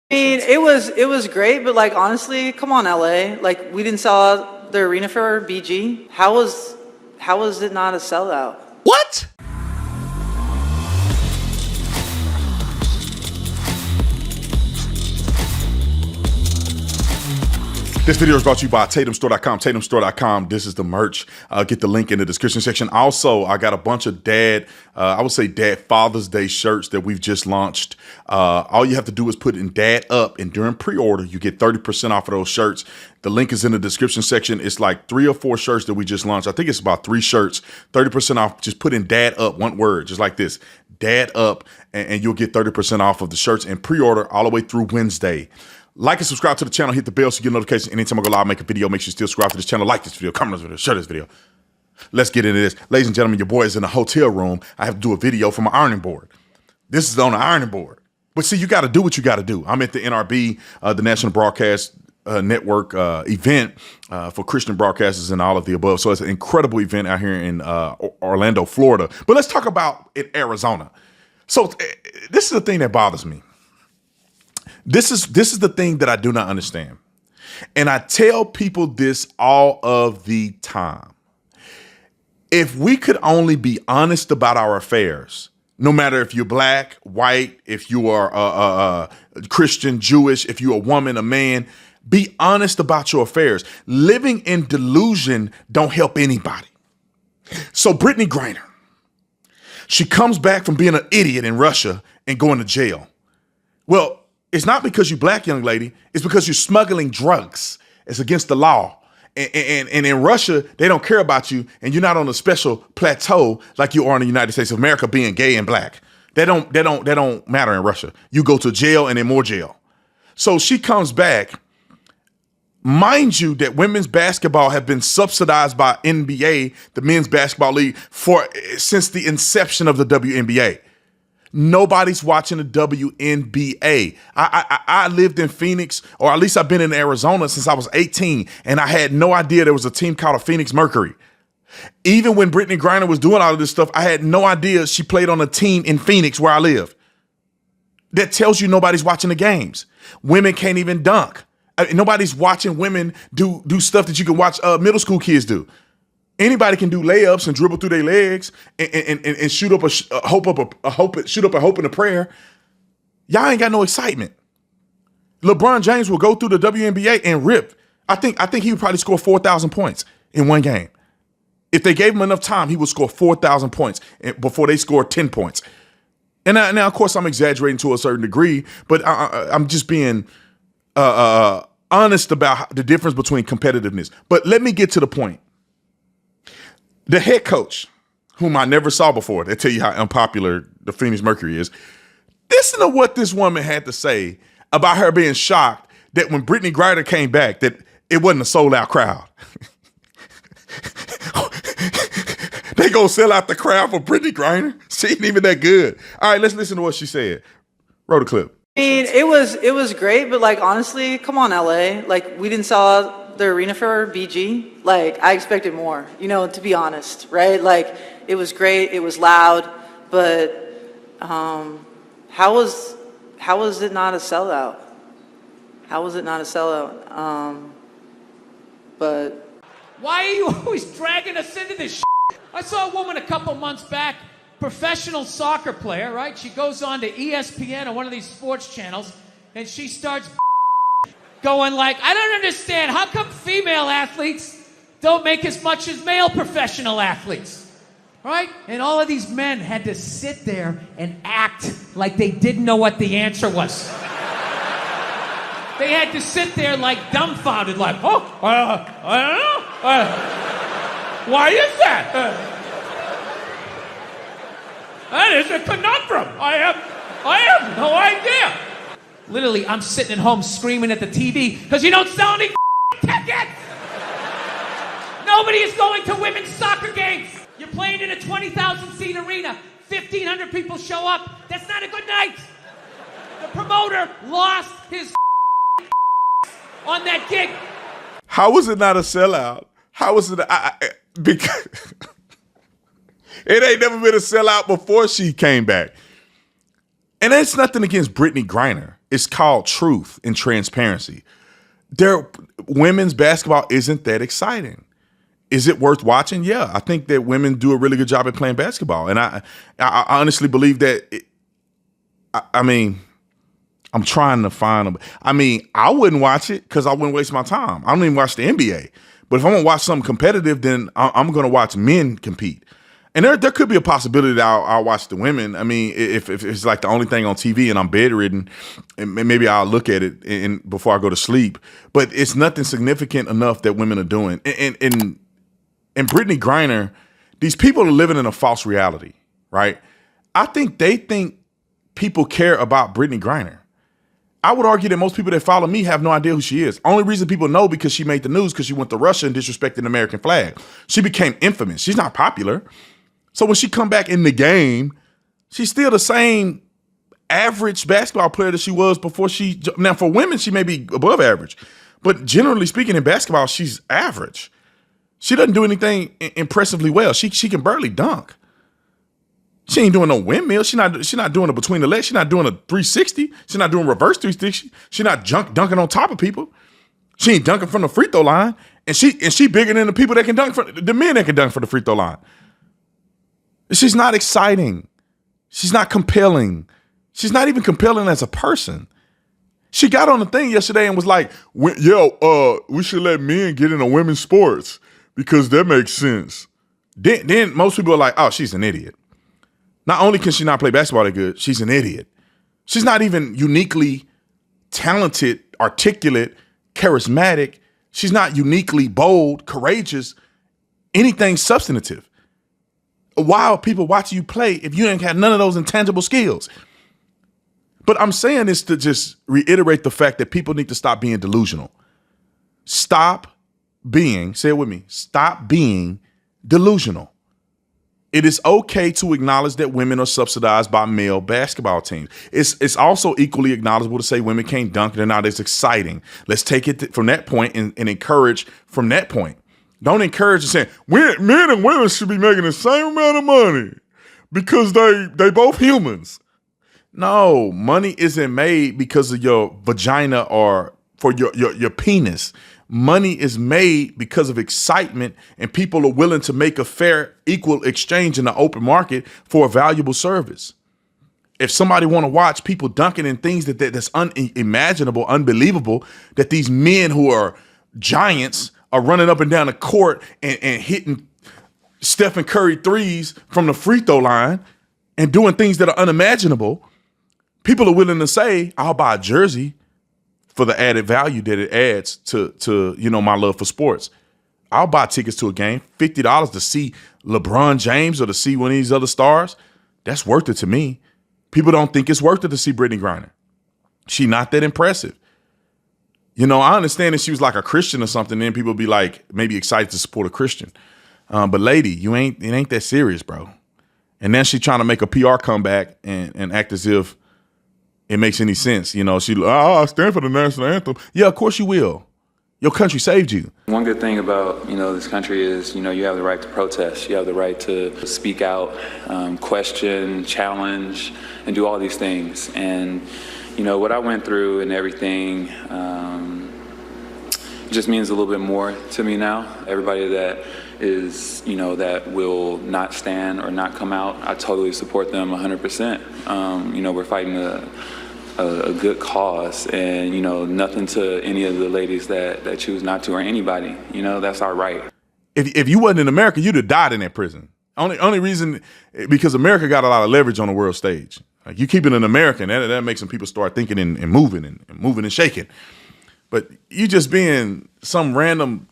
I mean, it was great, but like honestly, come on, LA. Like we didn't sell out the arena for BG. How was it not a sellout? What? This video is brought to you by TatumStore.com, TatumStore.com. This is the merch. Get the link in the description section. Also, I got a bunch of dad Father's Day shirts that we've just launched. All you have to do is put in dad up, and during pre-order, you get 30% off of those shirts. The link is in the description section. It's like 3 or 4 shirts that we just launched. I think it's about 3 shirts, 30% off. Just put in dad up, one word, just like this, dad up, and you'll get 30% off of the shirts and pre-order all the way through Wednesday. Like and subscribe to the channel. Hit the bell so you get notifications anytime I go live, make a video. Make sure you still subscribe to this channel. Like this video, comment on this video, share this video. Let's get into this. Ladies and gentlemen, your boy is in a hotel room. I have to do a video for my ironing board. This is on the ironing board. But see, you got to do what you got to do. I'm at the NRB, the National Broadcast Network event for Christian broadcasters and all of the above. So it's an incredible event out here in Orlando, Florida. But let's talk about in Arizona. So this is the thing that bothers me. This is the thing that I do not understand. And I tell people this all of the time. If we could only be honest about our affairs, no matter if you're black, white, if you are Christian, Jewish, if you're a woman, a man, be honest about your affairs. Living in delusion don't help anybody. So Brittney Griner, she comes back from being an idiot in Russia and going to jail. Well, it's not because you're black, young lady. It's because you're smuggling drugs. It's against the law. And in Russia, they don't care about you, and you're not on a special plateau like you are in the United States of America being gay and black. They don't matter in Russia. You go to jail and then more jail. So she comes back. Mind you that women's basketball have been subsidized by NBA, the men's basketball league, since the inception of the WNBA. Nobody's watching the WNBA. I lived in Phoenix, or at least I've been in Arizona since I was 18, and I had no idea there was a team called the Phoenix Mercury. Even when Brittney Griner was doing all of this stuff, I had no idea she played on a team in Phoenix where I live. That tells you nobody's watching the games. Women can't even dunk. Nobody's watching women do stuff that you can watch middle school kids do. Anybody can do layups and dribble through their legs and shoot up a hope and a prayer. Y'all ain't got no excitement. LeBron James will go through the WNBA and rip. I think he would probably score 4,000 points in one game. If they gave him enough time, he would score 4,000 points before they scored 10 points. And now, of course, I'm exaggerating to a certain degree, but I'm just being honest about the difference between competitiveness. But let me get to the point. The head coach, whom I never saw before, they tell you how unpopular the Phoenix Mercury is. Listen to what this woman had to say about her being shocked that when Brittney Griner came back, that it wasn't a sold-out crowd. They gonna sell out the crowd for Brittney Griner? She ain't even that good. All right, let's listen to what she said. Roll the clip. I mean, it was great, but like honestly, come on, LA. Like we didn't sell out the arena for BG. Like I expected more, to be honest, right? Like it was great, it was loud, but how was it not a sellout? How was it not a sellout? But why are you always dragging us into this shit? I saw a woman a couple months back, professional soccer player, right? She goes on to ESPN or one of these sports channels, and she starts going like, I don't understand. How come female athletes don't make as much as male professional athletes? Right? And all of these men had to sit there and act like they didn't know what the answer was. They had to sit there like dumbfounded, like, I don't know. Why is that? That is a conundrum. I have no idea. Literally, I'm sitting at home screaming at the TV because you don't sell any tickets. Nobody is going to women's soccer games. You're playing in a 20,000-seat arena. 1,500 people show up. That's not a good night. The promoter lost his on that gig. How was it not a sellout? How was it? Because it ain't never been a sellout before she came back. And it's nothing against Brittney Griner. It's called truth and transparency. Women's basketball isn't that exciting. Is it worth watching? Yeah, I think that women do a really good job at playing basketball. And I honestly believe that, I'm trying to find them. I wouldn't watch it because I wouldn't waste my time. I don't even watch the NBA. But if I'm going to watch something competitive, then I'm going to watch men compete. And there could be a possibility that I'll watch the women. If it's like the only thing on TV and I'm bedridden, and maybe I'll look at it before I go to sleep. But it's nothing significant enough that women are doing. And Brittney Griner, these people are living in a false reality, right? I think they think people care about Brittney Griner. I would argue that most people that follow me have no idea who she is. Only reason people know because she made the news because she went to Russia and disrespected the American flag. She became infamous. She's not popular. So when she come back in the game, she's still the same average basketball player that she was before she. Now for women, she may be above average, but generally speaking in basketball, she's average. She doesn't do anything impressively well. She can barely dunk. She ain't doing no windmill. She's not doing it between the legs. She's not doing a 360. She's not doing reverse 360. She's not dunking on top of people. She ain't dunking from the free throw line. And she bigger than the people that can dunk the men that can dunk from the free throw line. She's not exciting. She's not compelling. She's not even compelling as a person. She got on the thing yesterday and was like, we should let men get into women's sports because that makes sense. Then most people are like, oh, she's an idiot. Not only can she not play basketball that good, she's an idiot. She's not even uniquely talented, articulate, charismatic. She's not uniquely bold, courageous, anything substantive. Why are people watching you play if you ain't had none of those intangible skills? But I'm saying this to just reiterate the fact that people need to stop being delusional. Say it with me, stop being delusional. It is okay to acknowledge that women are subsidized by male basketball teams. It's also equally acknowledgeable to say women can't dunk, they're not as exciting. Let's take it from that point and encourage from that point. Don't encourage and say men and women should be making the same amount of money because they both humans. No, money isn't made because of your vagina or for your penis. Money is made because of excitement, and people are willing to make a fair, equal exchange in the open market for a valuable service. If somebody want to watch people dunking in things that's unimaginable, unbelievable, that these men who are giants are running up and down the court and hitting Stephen Curry threes from the free throw line and doing things that are unimaginable, people are willing to say, I'll buy a jersey for the added value that it adds to my love for sports. I'll buy tickets to a game, $50 to see LeBron James or to see one of these other stars. That's worth it to me. People don't think it's worth it to see Brittney Griner. She not that impressive. I understand if she was like a Christian or something, then people be like maybe excited to support a Christian. But lady, it ain't that serious, bro. And then she trying to make a PR comeback and act as if it makes any sense. I stand for the national anthem. Yeah, of course you will. Your country saved you. One good thing about, this country is, you have the right to protest. You have the right to speak out, question, challenge, and do all these things. And, what I went through and everything just means a little bit more to me now. Everybody that is, that will not stand or not come out, I totally support them 100%. We're fighting a good cause, and nothing to any of the ladies that choose not to, or anybody. That's our right. If you wasn't in America, you'd have died in that prison. Only reason, because America got a lot of leverage on the world stage. Like, you keep it an American, that makes some people start thinking and moving and shaking. But you just being some random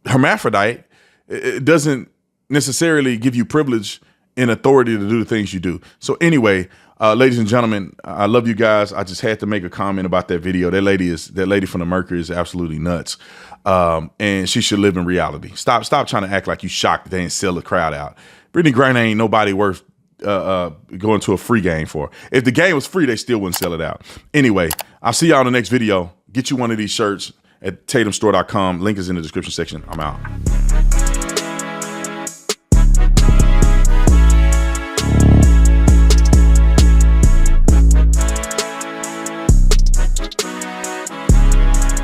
hermaphrodite, it doesn't necessarily give you privilege and authority to do the things you do. So anyway, ladies and gentlemen, I love you guys. I just had to make a comment about that video. That lady from the Mercury is absolutely nuts. And she should live in reality. Stop trying to act like you shocked that they didn't sell the crowd out. Brittney Griner ain't nobody worth going to a free game for. If the game was free, they still wouldn't sell it out. Anyway, I'll see y'all in the next video. Get you one of these shirts at TatumStore.com. Link is in the description section. I'm out.